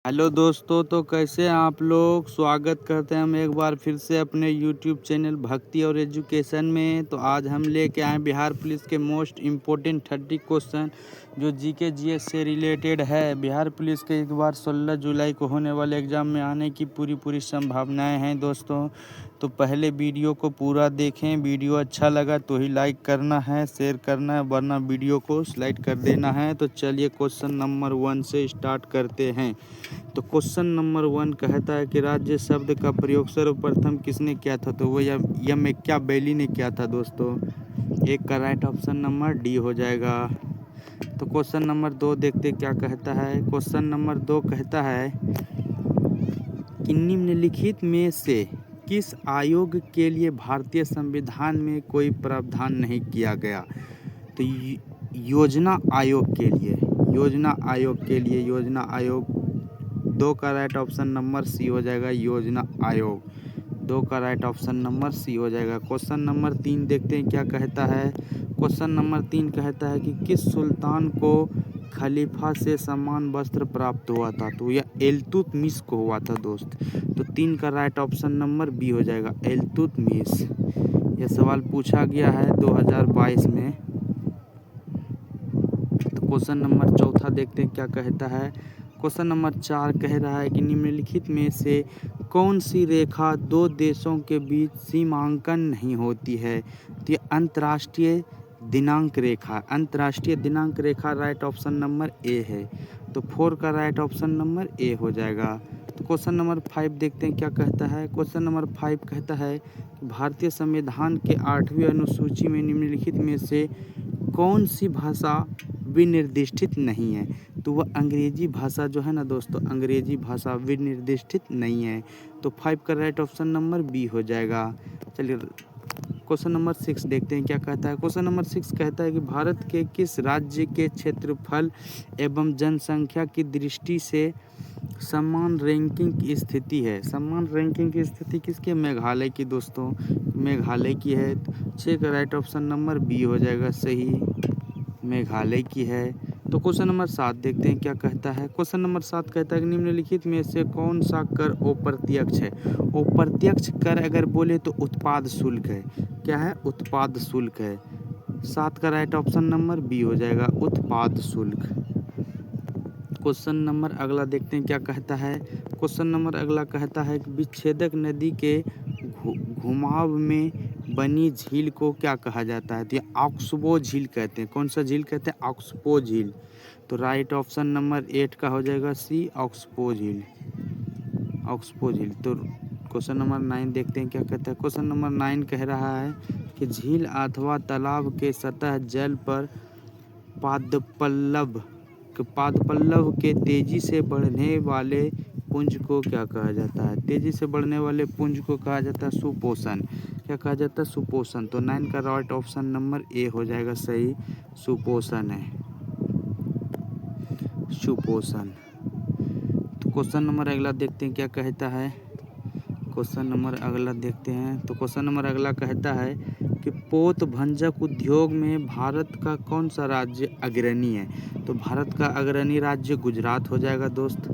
Hello दोस्तों, तो कैसे हैं आप लोग। स्वागत करते हैं हम एक बार फिर से अपने यूट्यूब चैनल भक्ति और एजुकेशन में। तो आज हम लेके आए बिहार पुलिस के मोस्ट इम्पोर्टेंट 30 क्वेश्चन जो जीके जीएस से रिलेटेड है। बिहार पुलिस के एक बार 16 जुलाई को होने वाले एग्ज़ाम में आने की पूरी संभावनाएं हैं दोस्तों। तो पहले वीडियो को पूरा देखें। वीडियो अच्छा लगा तो ही लाइक करना है, शेयर करना है, वरना वीडियो को स्लाइड कर देना है। तो चलिए क्वेश्चन नंबर 1 से स्टार्ट करते हैं। तो क्वेश्चन नंबर 1 कहता है कि राज्य शब्द का प्रयोग सर्वप्रथम किसने किया था। तो वो मैकियावेली ने किया था दोस्तों। एक का राइट ऑप्शन नंबर डी हो जाएगा। तो क्वेश्चन नंबर 2 देखते क्या कहता है। क्वेश्चन नंबर 2 कहता है कि निम्नलिखित में से किस आयोग के लिए भारतीय संविधान में कोई प्रावधान नहीं किया गया। तो योजना आयोग के लिए, योजना आयोग 2 का राइट ऑप्शन नंबर सी हो जाएगा। योजना आयोग 2 का राइट ऑप्शन नंबर सी हो जाएगा। क्वेश्चन नंबर 3 देखते हैं क्या कहता है। क्वेश्चन नंबर 3 कहता है कि किस सुल्तान को खलीफा से समान वस्त्र प्राप्त हुआ था। तो यह इल्तुतमिश को हुआ था दोस्त। तो 3 का राइट ऑप्शन नंबर बी हो जाएगा, इल्तुतमिश। यह सवाल पूछा गया है 2022 में। तो क्वेश्चन नंबर 4 देखते हैं क्या कहता है। क्वेश्चन नंबर 4 कह रहा है कि निम्नलिखित में से कौन सी रेखा दो देशों के बीच सीमांकन नहीं होती है। तो ये अंतर्राष्ट्रीय दिनांक रेखा, अंतर्राष्ट्रीय दिनांक रेखा राइट ऑप्शन नंबर ए है। तो 4 का राइट ऑप्शन नंबर ए हो जाएगा। तो क्वेश्चन नंबर 5 देखते हैं क्या कहता है। क्वेश्चन नंबर 5 कहता है कि भारतीय संविधान के 8वीं अनुसूची में निम्नलिखित में से कौन सी भाषा विनिर्दिष्टित नहीं है। तो वह अंग्रेजी भाषा जो है ना दोस्तों, अंग्रेजी भाषा विनिर्दिष्टित नहीं है। तो 5 का राइट ऑप्शन नंबर बी हो जाएगा। चलिए क्वेश्चन नंबर 6 देखते हैं क्या कहता है। क्वेश्चन नंबर 6 कहता है कि भारत के किस राज्य के क्षेत्रफल एवं जनसंख्या की दृष्टि से समान रैंकिंग की स्थिति है। समान रैंकिंग की स्थिति किसके, मेघालय की दोस्तों, मेघालय की है। 6 का राइट ऑप्शन नंबर बी हो जाएगा सही, मेघालय की है। तो क्वेश्चन नंबर 7 देखते हैं क्या कहता है। क्वेश्चन नंबर 7 कहता है कि निम्नलिखित में से कौन सा कर अप्रत्यक्ष है। अप्रत्यक्ष कर अगर बोले तो उत्पाद शुल्क है। क्या है, उत्पाद शुल्क है। 7 का राइट ऑप्शन नंबर बी हो जाएगा, उत्पाद शुल्क। क्वेश्चन नंबर अगला देखते हैं क्या कहता है। क्वेश्चन नंबर अगला कहता है कि विच्छेदक नदी के घुमाव में बनी झील को क्या कहा जाता है। तो ये ऑक्सबो झील कहते हैं। कौन सा झील कहते हैं, ऑक्सबो झील। तो राइट ऑप्शन नंबर 8 का हो जाएगा सी, ऑक्सबो झील, ऑक्सबो झील। तो क्वेश्चन नंबर 9 देखते हैं क्या कहता है। क्वेश्चन नंबर 9 कह रहा है कि झील अथवा तालाब के सतह जल पर पादपल्लव के तेजी से बढ़ने वाले पुंज को क्या कहा जाता है। तेजी से बढ़ने वाले पुंज को कहा जाता है सुपोषण। क्या कहा जाता है, सुपोषण। तो 9 का राइट ऑप्शन नंबर ए हो जाएगा सही, सुपोषण है, सुपोषण। तो क्वेश्चन नंबर अगला देखते हैं क्या कहता है। क्वेश्चन नंबर अगला देखते हैं। तो क्वेश्चन नंबर अगला कहता है कि पोत भंजक उद्योग में भारत का कौन सा राज्य अग्रणी है। तो भारत का अग्रणी राज्य गुजरात हो जाएगा दोस्त।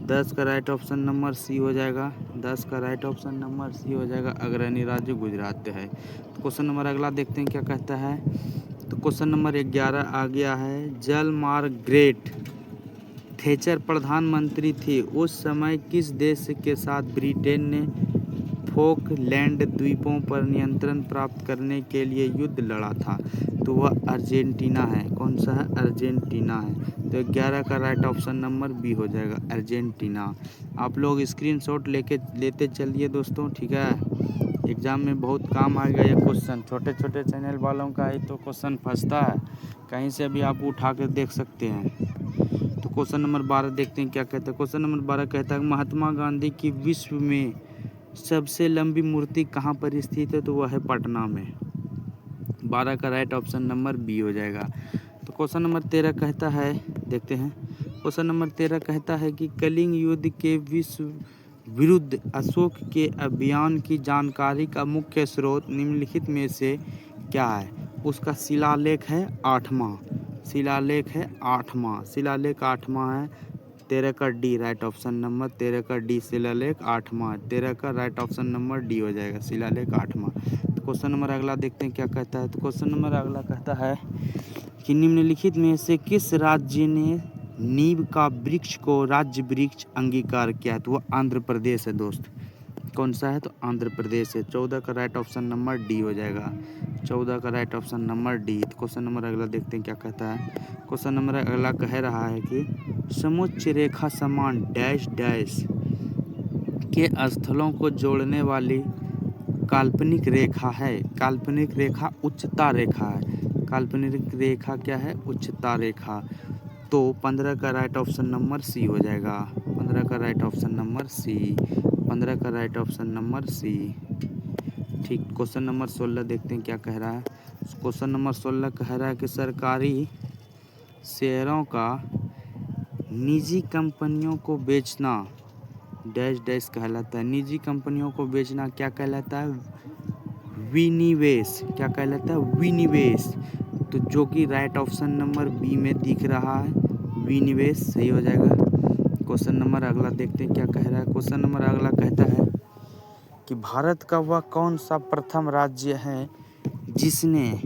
10 का राइट ऑप्शन नंबर सी हो जाएगा, 10 का राइट ऑप्शन नंबर सी हो जाएगा, अग्रणी राज्य गुजरात है। तो क्वेश्चन नंबर अगला देखते हैं क्या कहता है। तो क्वेश्चन नंबर 11 आ गया है। जल मार्गरेट थैचर प्रधानमंत्री थी उस समय किस देश के साथ ब्रिटेन ने फोकलैंड द्वीपों पर नियंत्रण प्राप्त करने के लिए युद्ध लड़ा था। तो वह अर्जेंटीना है। कौन सा है, अर्जेंटीना है। तो 11 का राइट ऑप्शन नंबर बी हो जाएगा, अर्जेंटीना। आप लोग स्क्रीनशॉट लेते चलिए दोस्तों, ठीक है। एग्ज़ाम में बहुत काम आएगा ये क्वेश्चन। छोटे छोटे चैनल वालों का ही तो क्वेश्चन फंसता है, कहीं से भी आप उठा कर देख सकते हैं। तो क्वेश्चन नंबर 12 देखते हैं क्या कहता है। क्वेश्चन नंबर 12 कहता है महात्मा गांधी की विश्व में सबसे लंबी मूर्ति कहाँ पर स्थित है। तो वह है पटना में। 12 का राइट ऑप्शन नंबर बी हो जाएगा। तो क्वेश्चन नंबर 13 कहता है, देखते हैं। क्वेश्चन नंबर 13 कहता है कि कलिंग युद्ध के विश्व विरुद्ध अशोक के अभियान की जानकारी का मुख्य स्रोत निम्नलिखित में से क्या है। उसका शिलालेख है 8वां, शिलालेख है 8वां, शिलालेख 8वां है। 13 का डी राइट ऑप्शन नंबर, 13 का डी शिलालेख 8वां, 13 का राइट ऑप्शन नंबर डी हो जाएगा, शिलालेख 8वां। तो क्वेश्चन नंबर अगला देखते हैं क्या कहता है। तो क्वेश्चन नंबर अगला कहता है कि निम्नलिखित में से किस राज्य ने नीम का वृक्ष को राज्य वृक्ष अंगीकार किया है? तो वो आंध्र प्रदेश है दोस्त। कौन सा है? तो आंध्र प्रदेश है। 14 का राइट ऑप्शन नंबर डी हो जाएगा, 14 का राइट ऑप्शन नंबर डी। तो क्वेश्चन नंबर अगला देखते हैं क्या कहता है। क्वेश्चन नंबर अगला कह रहा है कि समुच्च रेखा समान डैश डैश के स्थलों को जोड़ने वाली काल्पनिक रेखा है। काल्पनिक रेखा उच्चता रेखा है। काल्पनिक रेखा क्या है? उच्चता रेखा। तो 15 का राइट ऑप्शन नंबर सी हो जाएगा, 15 का राइट ऑप्शन नंबर सी, 15 का राइट ऑप्शन नंबर सी। ठीक, क्वेश्चन नंबर 16 देखते हैं क्या कह रहा है। क्वेश्चन नंबर 16 कह रहा है कि सरकारी शेयरों का निजी कंपनियों को बेचना डैश डैश कहलाता है। निजी कंपनियों को बेचना क्या कहलाता है? विनिवेश। क्या कहलाता है? विनिवेश। तो जो कि राइट ऑप्शन नंबर बी में दिख रहा है, विनिवेश सही हो जाएगा। क्वेश्चन नंबर अगला देखते हैं क्या कह रहा है। क्वेश्चन नंबर अगला कहता है कि भारत का वह कौन सा प्रथम राज्य है जिसने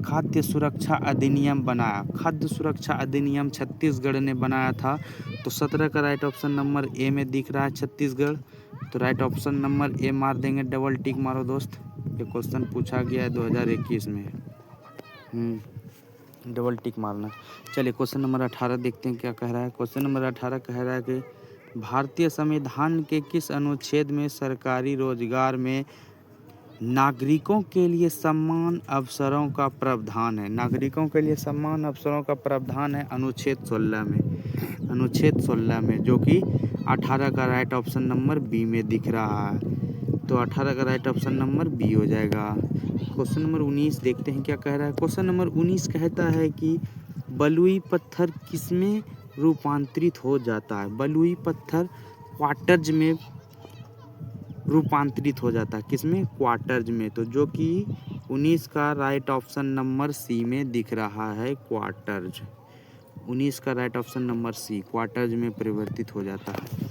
खाद्य सुरक्षा अधिनियम बनाया? खाद्य सुरक्षा अधिनियम छत्तीसगढ़ ने बनाया था। तो 17 का राइट ऑप्शन नंबर ए में दिख रहा है छत्तीसगढ़। तो राइट ऑप्शन नंबर ए मार देंगे, डबल टिक मारो दोस्त। ये क्वेश्चन पूछा गया है 2021 में, डबल टिक मारना। चलिए क्वेश्चन नंबर 18 देखते हैं क्या कह रहा है। क्वेश्चन नंबर 18 कह रहा है कि भारतीय संविधान के किस अनुच्छेद में सरकारी रोजगार में नागरिकों के लिए समान अवसरों का प्रावधान है? नागरिकों के लिए समान अवसरों का प्रावधान है अनुच्छेद 16 में, अनुच्छेद 16 में, जो कि 18 का राइट ऑप्शन नंबर बी में दिख रहा है। तो 18 का राइट ऑप्शन नंबर बी हो जाएगा। क्वेश्चन नंबर 19 देखते हैं क्या कह रहा है। क्वेश्चन नंबर 19 कहता है कि बलुई पत्थर किसमें रूपांतरित हो जाता है? बलुई पत्थर क्वार्टज में रूपांतरित हो जाता है। किसमें? क्वार्टज में। तो जो कि 19 का राइट ऑप्शन नंबर सी में दिख रहा है, क्वार्टज। 19 का right option number C, quartz में परिवर्तित हो जाता है।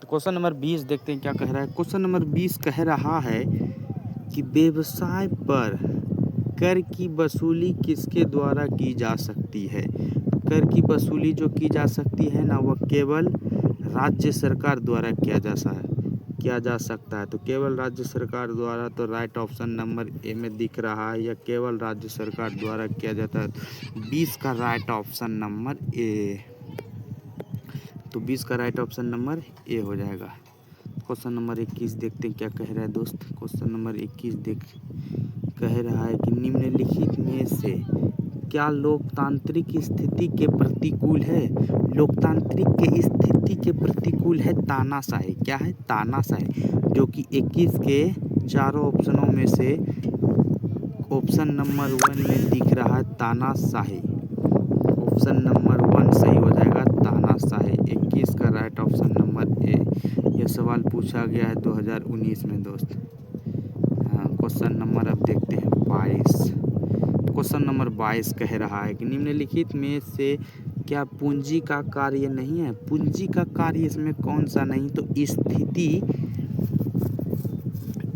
तो क्वेश्चन नंबर 20 देखते हैं क्या कह रहा है। क्वेश्चन नंबर 20 कह रहा है कि व्यवसाय पर कर की वसूली किसके द्वारा की जा सकती है? कर की वसूली जो की जा सकती है ना, वह केवल राज्य सरकार द्वारा किया जा सकता है। तो केवल राज्य सरकार द्वारा, तो राइट ऑप्शन नंबर ए में दिख रहा है, या केवल राज्य सरकार द्वारा किया जाता है। 20 का राइट ऑप्शन नंबर ए। तो 20 का राइट ऑप्शन नंबर ए हो जाएगा। क्वेश्चन नंबर 21 देखते हैं क्या कह रहा है दोस्त। क्वेश्चन नंबर 21 कह रहा है कि निम्नलिखित में से क्या लोकतांत्रिक स्थिति के प्रतिकूल है? लोकतांत्रिक के स्थिति के प्रतिकूल है तानाशाही। क्या है? तानाशाही, जो कि 21 के चारों ऑप्शनों में से ऑप्शन नंबर 1 में दिख रहा है तानाशाही। ऑप्शन नंबर 1 सही हो जाएगा, तानाशाही। 21 का राइट ऑप्शन नंबर ए। यह सवाल पूछा गया है 2019 में दोस्त। क्वेश्चन नंबर अब देखते हैं 22। क्वेश्चन नंबर 22 कह रहा है कि निम्नलिखित में से क्या पूंजी का कार्य नहीं है? पूंजी का कार्य इसमें कौन सा नहीं? तो स्थिति,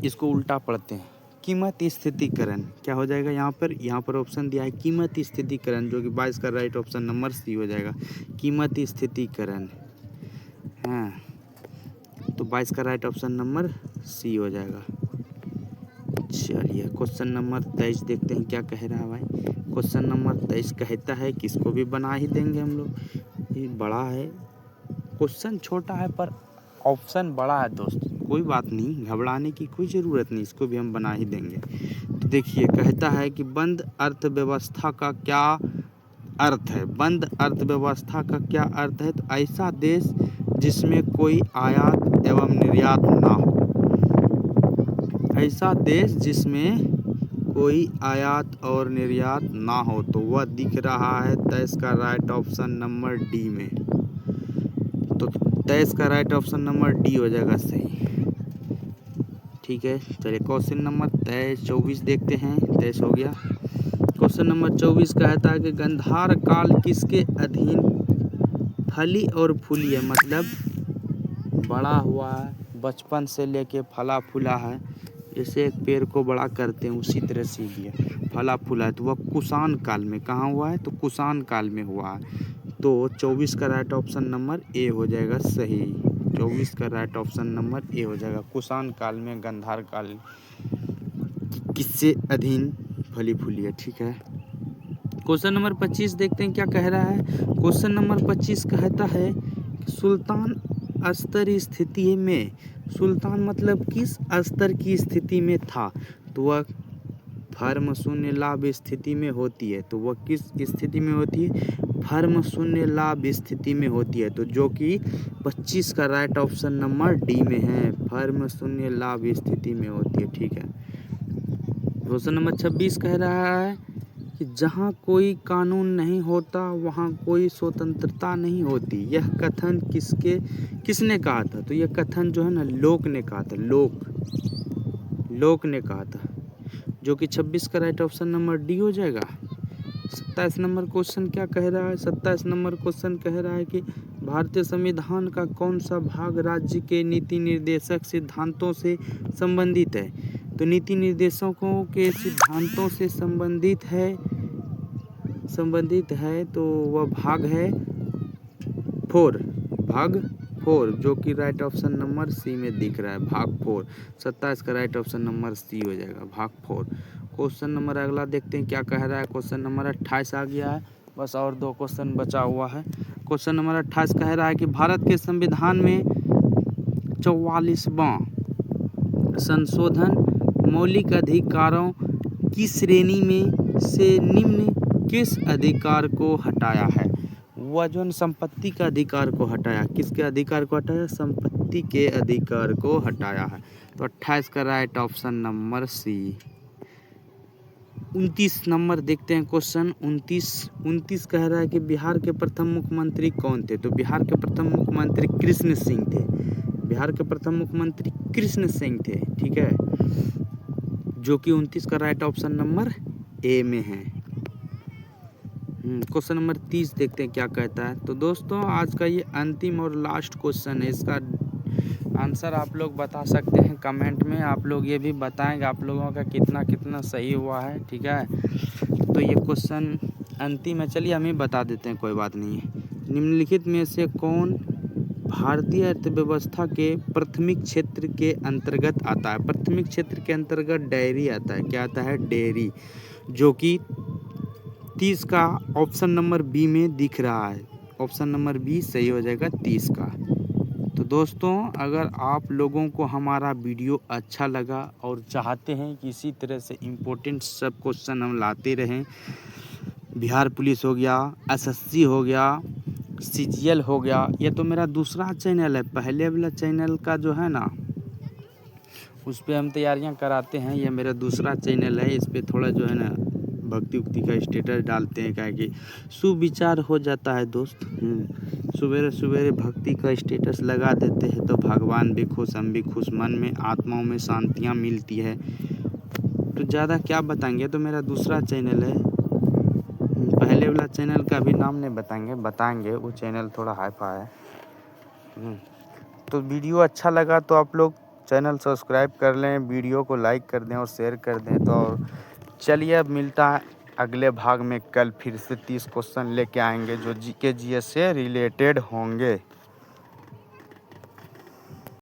इसको उल्टा पढ़ते हैं, कीमत स्थितिकरण। क्या हो जाएगा यहाँ पर ऑप्शन दिया है कीमत स्थितिकरण, जो कि 22 का राइट ऑप्शन नंबर सी हो जाएगा, कीमत स्थितिकरण। हाँ, तो 22 का राइट ऑप्शन नंबर सी हो जाएगा। चलिए क्वेश्चन नंबर 23 देखते हैं क्या कह रहा है भाई। क्वेश्चन नंबर 23 कहता है कि इसको भी बना ही देंगे हम लोग। ये बड़ा है, क्वेश्चन छोटा है पर ऑप्शन बड़ा है दोस्त। कोई बात नहीं, घबराने की कोई ज़रूरत नहीं, इसको भी हम बना ही देंगे। तो देखिए, कहता है कि बंद अर्थव्यवस्था का क्या अर्थ है? बंद अर्थव्यवस्था का क्या अर्थ है? तो ऐसा देश जिसमें कोई आयात एवं निर्यात ना हो। ऐसा देश जिसमें कोई आयात और निर्यात ना हो, तो वह दिख रहा है 23 का राइट ऑप्शन नंबर डी में। तो 23 का राइट ऑप्शन नंबर डी हो जाएगा सही। ठीक है, चलिए क्वेश्चन नंबर 24 देखते हैं। 23 हो गया। क्वेश्चन नंबर 24 कहता है कि गांधार काल किसके अधीन फली और फूली है, मतलब बड़ा हुआ है, बचपन से लेके फला फूला है। जैसे एक पेड़ को बड़ा करते हैं उसी तरह से भी है, फला फूला है। तो वह कुषाण काल में कहाँ हुआ है, तो कुषाण काल में हुआ है। तो 24 का राइट ऑप्शन नंबर ए हो जाएगा सही। 24 का राइट ऑप्शन नंबर ए हो जाएगा। कुषाण काल में गांधार काल किससे अधीन फली फूली है, ठीक है। क्वेश्चन नंबर 25 देखते हैं क्या कह रहा है। क्वेश्चन नंबर 25 कहता है सुल्तान अस्तर स्थिति में, सुल्तान मतलब किस स्तर की स्थिति में था, तो वह फर्म शून्य लाभ स्थिति में होती है। तो वह किस स्थिति में होती है, फर्म शून्य लाभ स्थिति में होती है। तो जो कि 25 का राइट ऑप्शन नंबर डी में है, फर्म शून्य लाभ स्थिति में होती है, ठीक है। क्वेश्चन नंबर 26 कह रहा है कि जहाँ कोई कानून नहीं होता वहाँ कोई स्वतंत्रता नहीं होती, यह कथन किसने कहा था, तो यह कथन जो है ना लोक ने कहा था, लोक ने कहा था, जो कि 26 का राइट ऑप्शन नंबर डी हो जाएगा। 27 नंबर क्वेश्चन क्या कह रहा है, 27 नंबर क्वेश्चन कह रहा है कि भारतीय संविधान का कौन सा भाग राज्य के नीति निर्देशक सिद्धांतों से संबंधित है, तो नीति निर्देशकों के सिद्धांतों से संबंधित है तो वह भाग है 4, भाग 4, जो कि राइट ऑप्शन नंबर सी में दिख रहा है, भाग 4। 27 का राइट ऑप्शन नंबर सी हो जाएगा, भाग 4। क्वेश्चन नंबर अगला देखते हैं क्या कह रहा है। क्वेश्चन नंबर 28 आ गया है, बस और 2 क्वेश्चन बचा हुआ है। क्वेश्चन नंबर 28 कह रहा है कि भारत के संविधान में 44वां संशोधन मौलिक अधिकारों की श्रेणी में से निम्न किस अधिकार को हटाया है, वह जो संपत्ति का अधिकार को हटाया, किसके अधिकार को हटाया, संपत्ति के अधिकार को हटाया है। तो 28 का right option number C. 29 number देखते हैं क्वेश्चन 29 कह रहा है कि बिहार के प्रथम मुख्यमंत्री कौन थे, तो बिहार के प्रथम मुख्यमंत्री कृष्ण सिंह थे, बिहार के प्रथम मुख्यमंत्री कृष्ण सिंह थे, ठीक है, जो कि 29 का राइट ऑप्शन नंबर ए में है। क्वेश्चन नंबर 30 देखते हैं क्या कहता है। तो दोस्तों आज का ये अंतिम और लास्ट क्वेश्चन है, इसका आंसर आप लोग बता सकते हैं कमेंट में, आप लोग ये भी बताएंगे आप लोगों का कितना सही हुआ है, ठीक है। तो ये क्वेश्चन अंतिम है, चलिए हम ही बता देते हैं, कोई बात नहीं है। निम्नलिखित में से कौन भारतीय अर्थव्यवस्था के प्राथमिक क्षेत्र के अंतर्गत आता है, प्राथमिक क्षेत्र के अंतर्गत डेयरी आता है, क्या आता है, डेयरी, जो कि 30 का ऑप्शन नंबर बी में दिख रहा है, ऑप्शन नंबर बी सही हो जाएगा 30 का। तो दोस्तों अगर आप लोगों को हमारा वीडियो अच्छा लगा और चाहते हैं कि इसी तरह से इम्पोर्टेंट सब क्वेश्चन हम लाते रहें, बिहार पुलिस हो गया, एसएससी हो गया, सीजीएल हो गया, ये तो मेरा दूसरा चैनल है, पहले वाला चैनल का जो है ना उस पर हम तैयारियां कराते हैं, ये मेरा दूसरा चैनल है, इस पर थोड़ा जो है ना भक्ति उक्ति का स्टेटस डालते हैं, क्या कि सुविचार हो जाता है दोस्त। सवेरे सवेरे भक्ति का स्टेटस लगा देते हैं तो भगवान भी खुश, हम भी खुश, मन में आत्माओं में शांतियाँ मिलती है। तो ज़्यादा क्या बताएंगे, तो मेरा दूसरा चैनल है, पहले वाला चैनल का भी नाम नहीं बताएंगे, वो चैनल थोड़ा हाई फाई है। तो वीडियो अच्छा लगा तो आप लोग चैनल सब्सक्राइब कर लें, वीडियो को लाइक कर दें और शेयर कर दें। तो चलिए अब मिलता है अगले भाग में, कल फिर से 30 क्वेश्चन लेके आएंगे जो जीके जीएस से रिलेटेड होंगे।